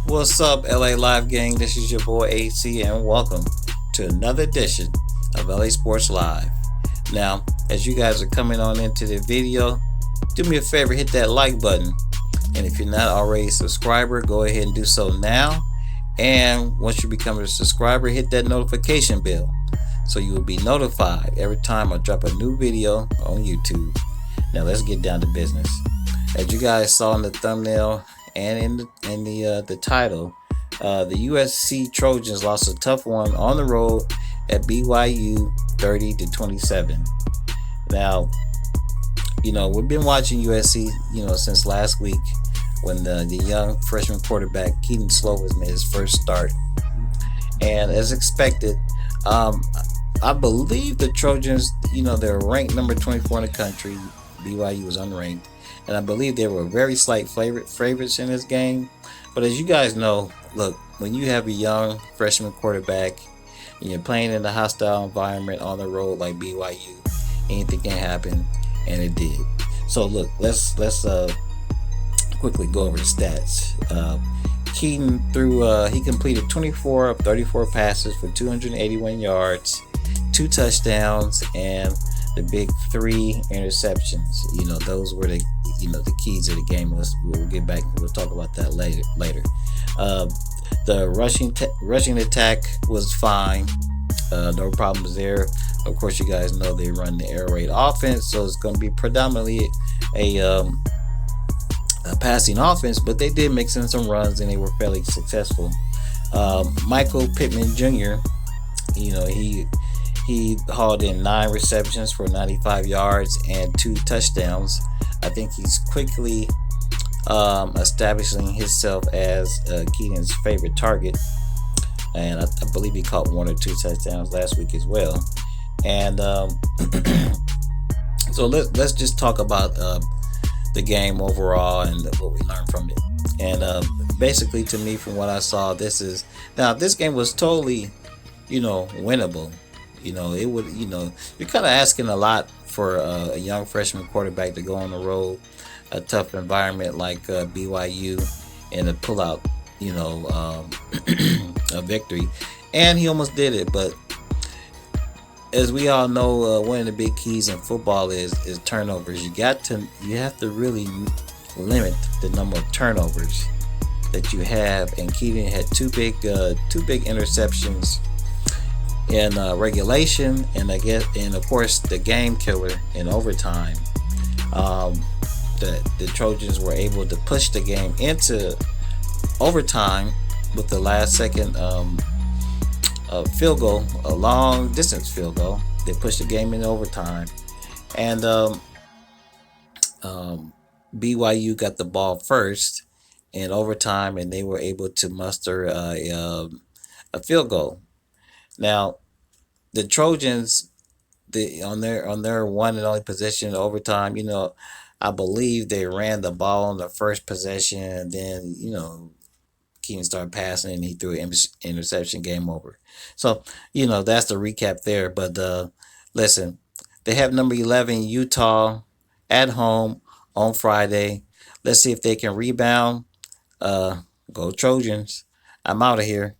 What's up, LA Live Gang? This is your boy AC, and welcome to another edition of LA Sports Live. Now, as you guys are coming on into the video, do me a favor, hit that like button. And if you're not already a subscriber, go ahead and do so now. And once you become a subscriber, hit that notification bell so you will be notified every time I drop a new video on YouTube. Now, let's get down to business. As you guys saw in the thumbnail and in the title, the USC Trojans lost a tough one on the road at BYU 30-27. Now, we've been watching USC, since last week when the young freshman quarterback Keaton Slovis made his first start. And as expected, I believe the Trojans, they're ranked number 24 in the country. BYU was unranked. And I believe they were very slight favorites in this game. But as you guys know, look, when you have a young freshman quarterback and you're playing in a hostile environment on the road like BYU, anything can happen, and it did. So look, let's quickly go over the stats. Keaton he completed 24 of 34 passes for 281 yards, 2 touchdowns, and the big 3 interceptions. Those were the keys of the game. We'll get back. We'll talk about that later. The rushing attack was fine. No problems there. Of course, you guys know they run the air raid offense, so it's going to be predominantly a passing offense. But they did mix in some runs, and they were fairly successful. Michael Pittman Jr. He hauled in 9 receptions for 95 yards and 2 touchdowns. I think he's quickly establishing himself as Keaton's favorite target. And I believe he caught 1 or 2 touchdowns last week as well. And so let's just talk about the game overall and what we learned from it. And basically, to me, from what I saw, this game was totally, winnable. You're kind of asking a lot for a young freshman quarterback to go on the road, a tough environment like BYU, and to pull out, a victory. And he almost did it. But as we all know, one of the big keys in football is turnovers. You have to really limit the number of turnovers that you have. And Keaton had two big interceptions in regulation, and of course the game killer in overtime. The Trojans were able to push the game into overtime with the last second field goal, a long distance field goal. They pushed the game into overtime, and BYU got the ball first in overtime, and they were able to muster a field goal. Now, the Trojans, on their one and only possession in overtime, I believe they ran the ball on the first possession, and then Keaton started passing, and he threw an interception. Game over. So that's the recap there. But listen, they have number 11 Utah at home on Friday. Let's see if they can rebound. Go Trojans! I'm out of here.